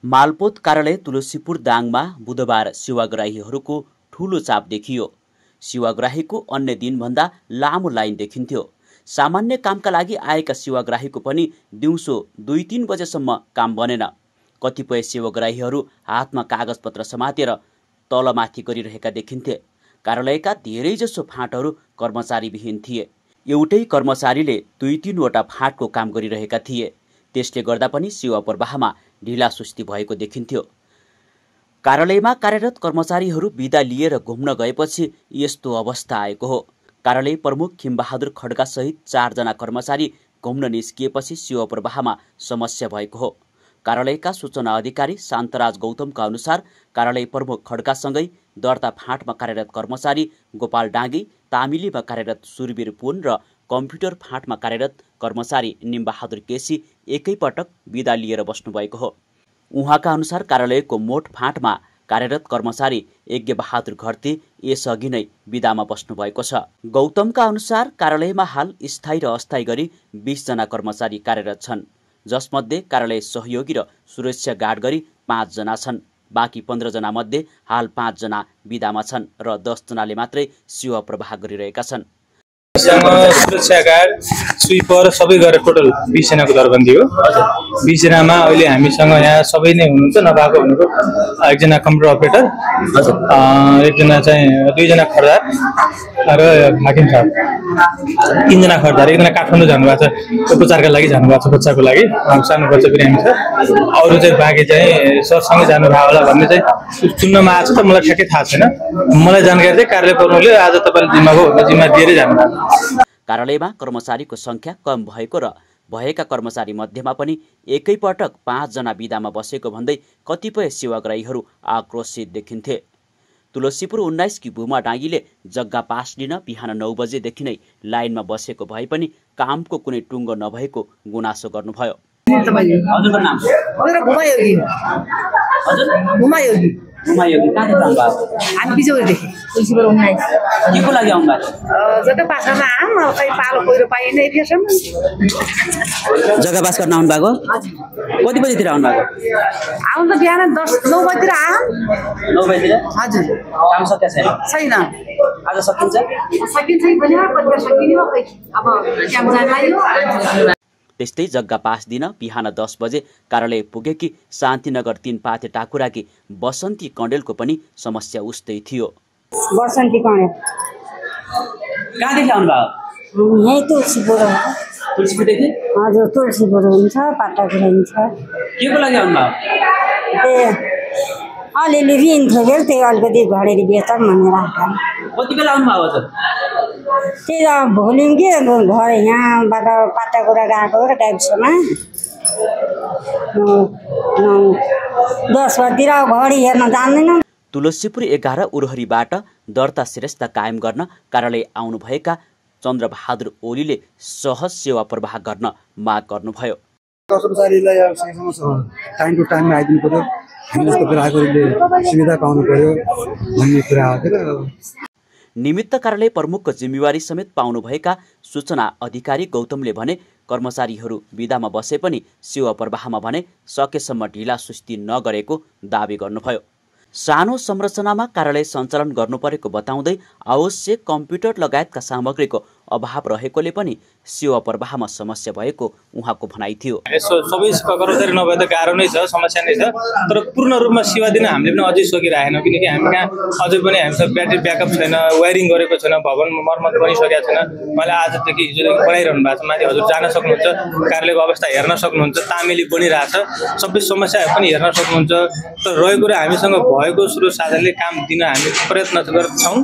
मालपोत कार्यालय तुलसीपुर दाङमा बुधबार सेवाग्राहीहरूको ठूलो चाप देखियो। सेवाग्राहीको अन्य दिनभन्दा लामो लाइन देखिन्थ्यो। सामान्य कामका लागि आएका सेवाग्राहीको पनि दिउँसो 2-3 बजेसम्म काम बनेन। कतिपय सेवाग्राहीहरू हातमा कागजपत्र समातेर तलमाथि गरिरहेका देखिन्थे। कार्यालयका धेरैजसो फाँटहरू कर्मचारीविहीन थिए। एउटै कर्मचारीले 2-3 वटा फाँटको काम गरिरहेका थिए। त्यसले गर्दा पनि सेवा प्रवाहमा ढिलासुस्ती भएको देखिन्थ्यो। कार्यालयमा कार्यरत कर्मचारीहरू बिदा लिएर घुम्न गएपछि यस्तो अवस्था आएको हो। कार्यालय प्रमुख खिमबहादुर खड्का सहित 4 जना कर्मचारी घुम्न निस्किएपछि सेवा प्रवाहमा समस्या भएको हो। कार्यालयका सूचना अधिकारी शान्तराज गौतमका अनुसार कार्यालय प्रमुख खड्कासँगै दर्ता फाँटमा कार्यरत कर्मचारी गोपाल डाँगी, तामिलीमा कार्यरत सुरवीर पुन र कम्प्युटर फाँटमा कार्यरत कर्मचारी निमबहादुर केसी एकैपटक बिदा लिएर बस्नुभएको हो। उहाँका अनुसार कार्यालयको मोठ फाँटमा कार्यरत कर्मचारी यज्ञबहादुर घरती यसअघि नै बिदामा बस्नुभएको छ। गौतमका अनुसार कार्यालयमा हाल स्थायी र अस्थायी गरी 20 जना कर्मचारी कार्यरत छन्, जसमध्ये कार्यालय सहयोगी र सुरक्षा गार्ड गरी 5 जना छन्। बाँकी 15 जना मध्ये हाल 5 जना बिदामा छन् र 10 जनाले मात्रै सेवा प्रवाह गरिरहेका छन्। सुरक्षा गार्ड, स्विपर सबै गरेर टोटल 20 जनाको दरबन्दी हो। 20 जनामा अहिले हामीसँग यहाँ सबै नै हुनुहुन्छ, नभएको भनेको एकजना कम्प्युटर अपरेटर, एकजना चाहिँ 2 जना खर्दार र हाकिम साहब, 3 जना खर्दार, एकजना काठमाडौँ जानुभएको छ उपचारका लागि, जानुभएको छ बच्चाको लागि, सानो बच्चा बिरामी छ। अरू चाहिँ बाँकी चाहिँ सरसँगै जानुभयो होला भन्ने चाहिँ सुन्नमा आएको छ। त मलाई ठ्याक्कै थाहा छैन। मलाई जानकारी चाहिँ कार्यालय प्रमुखले आज तपाईँले जिम्मा दिएरै जानुभएको। कार्यालयमा कर्मचारीको संख्या कम भएको र भएका कर्मचारी मध्येमा पनि एकैपटक 5 जना बिदामा बसेको भन्दै कतिपय सेवाग्राहीहरू आक्रोशित देखिन्थे। तुलसीपुर 19 की भूमा डाँगीले जग्गा पास लिन बिहान 9 बजेदेखि नै लाइनमा बसेको भए पनि कामको कुनै टुङ्गो नभएको गुनासो गर्नुभयो। हजुरको नाम? भूमा योगी। हजुर? भूमा योगी। भूमा योगी कहाँदेखि आउनुभएको? हामी बिजौरीदेखि, तुलसीपुर 19। केको लागि आउनुभएको? जग्गा पासमा आम खै पालो पहिरो पाइएन एरियासम्म। जग्गा पास गर्न आउनुभएको? कति बजीतिर आउनुभएको? आउनु त बिहान 9 बजीतिर आम। 9 बजीतिर? हजुर। काम सकिया छैन? छैन। आज सकिन्छ? सकिन्छ भने कतिखेर सकिने हो, खै अब काम जान लाग्यो। त्यस्तै जग्गा पास दिन बिहान 10 बजे कार्यालय पुगेकी शान्तिनगर 3 पाते टाकुराकी बसन्ती कण्डेलको पनि समस्या उस्तै थियो। बसन्ती कण्डेल कहाँदेखि आउनुभयो? यही तुलसीपुर हो। तुलसीपुरदेखि? हजुर, तुलसीपुर हुन्छ, पाटाकुरा हुन्छ। केको लागि आउनुभयो? अलिअलि ऋण थियो कि त्यही अलिकति घडेरी बेचौँ भनेर आएको। कति बेला आउनुभयो हजुर? त्यही त भोलिम कि घर यहाँबाट पाटाकुरा गएको र गाविसमा 10 बजीतिर घडी हेर्न जान्दैन। तुलसीपुर 11 उरहरीबाट दर्ता श्रेष्ठ कायम गर्न कार्यालय आउनुभएका चन्द्रबहादुर ओलीले सहज सेवा प्रवाह गर्न माग गर्नुभयो। कर्मचारीलाई टाइम टु टाइममा आइदिनु पर्यो, हामी जस्तो ग्राहकहरूले सुविधा पाउनु पर्यो भन्ने कुरा हो। निमित्त कार्यालय प्रमुखको जिम्मेवारी समेत पाउनुभएका सूचना अधिकारी गौतमले भने कर्मचारीहरू बिदामा बसे पनि सेवा प्रवाहमा भने सकेसम्म ढिला सुस्ती नगरेको दावी गर्नुभयो। सानो संरचनामा कार्यालय सञ्चालन गर्नुपरेको बताउँदै आवश्यक कम्प्युटर लगायतका सामग्रीको अभाव रहेकोले पनि सेवा प्रवाहमा समस्या भएको उहाँको भनाइ थियो। सबै कर्मचारी नभए त गाह्रो नै छ, समस्या नै छ, तर पूर्ण रूपमा सेवा दिन हामीले पनि अझै सकिरहेनौँ, किनकि हामी कहाँ अझै पनि हामीसँग ब्याट्री ब्याकअप छैन, वायरिङ गरेको छैन, भवन मर्मत बनिसकेको छैन। मैले आजदेखि हिजोदेखि बनाइरहनु भएको छ, माथि हजुर जान सक्नुहुन्छ, कार्यालयको अवस्था हेर्न सक्नुहुन्छ, तामेली बनिरहेछ, सबै समस्याहरू पनि हेर्न सक्नुहुन्छ। तर रहेको र हामीसँग भएको स्रोत साधनले काम दिन हामी प्रयत्न गर्छौँ।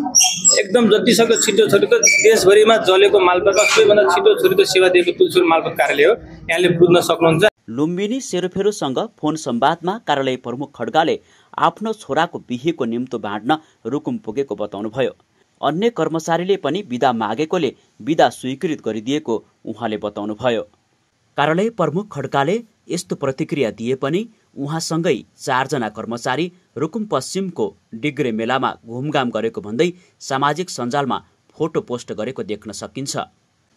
एकदम जतिसक्दो छिटो छिटो देशभरिमा जलेको मालपोतमा सबैभन्दा छिटो छिटो सेवा दिएको तुलसीपुर मालपोत कार्यालय हो, यहाँले बुझ्न सक्नुहुन्छ। लुम्बिनी सेरोफेरोसँग फोन संवादमा कार्यालय प्रमुख खड्गाले आफ्नो छोराको बिहेको निम्तो बाँड्न रुकुम पुगेको बताउनुभयो। अन्य कर्मचारीले पनि बिदा मागेकोले बिदा स्वीकृत गरिदिएको उहाँले बताउनुभयो। कार्यालय प्रमुख खड्काले यस्तो प्रतिक्रिया दिए पनि उहाँसँगै 4 जना कर्मचारी रुकुम पश्चिमको डिग्रे मेलामा घुमघाम गरेको भन्दै सामाजिक सञ्जालमा फोटो पोस्ट गरेको देख्न सकिन्छ।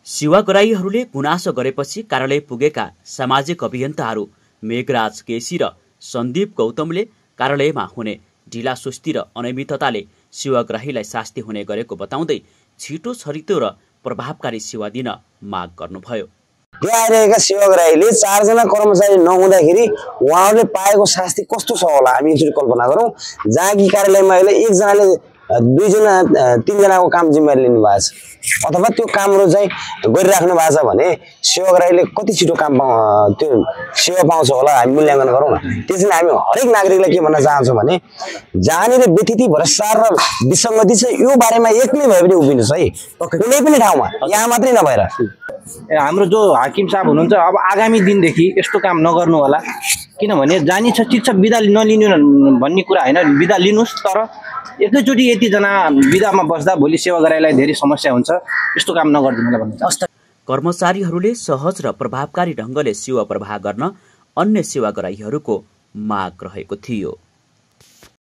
सेवाग्राहीहरूले गुनासो गरेपछि कार्यालय पुगेका सामाजिक अभियन्ताहरू मेघराज केसी र सन्दीप गौतमले कार्यालयमा हुने ढिलासुस्ती र अनियमितताले सेवाग्राहीलाई शास्ति हुने गरेको बताउँदै छिटो छरितो र प्रभावकारी सेवा दिन माग गर्नुभयो। यहाँ आइरहेका सेवाग्राहीले 4 जना कर्मचारी नहुँदाखेरि उहाँहरूले पाएको शास्ति कस्तो छ होला हामी एकचोटि कल्पना गरौँ। जहाँ कि कार्यालयमा अहिले 1 जनाले 2 जना 3 जनाको काम जिम्मेवारी लिनु भएको छ अथवा त्यो कामहरू चाहिँ गरिराख्नु भएको छ भने सेवाग्राहीले कति छिटो काम त्यो सेवा पाउँछ होला हामी मूल्याङ्कन गरौँ न। त्यसैले हामी हरेक नागरिकलाई के भन्न चाहन्छौँ भने जहाँनिर व्यतिथि भ्रष्टाचार र विसङ्गति छ यो बारेमा एक्लै भए पनि उभिनुहोस् है, कुनै पनि ठाउँमा, यहाँ मात्रै नभएर। हाम्रो जो हाकिम साहब हुनुहुन्छ अब आगामी दिनदेखि यस्तो काम नगर्नु होला, किनभने जानी छ ठिक छ बिदा नलिनु भन्ने कुरा होइन, बिदा लिनुहोस् तर एकैचोटि यतिजना बिदामा बस्दा भोलि सेवाग्राहीलाई धेरै समस्या हुन्छ, यस्तो काम नगरिदिनु होला भन्ने छ। कर्मचारीहरूले सहज र प्रभावकारी ढङ्गले सेवा प्रवाह गर्न अन्य सेवाग्राहीहरूको माग रहेको थियो।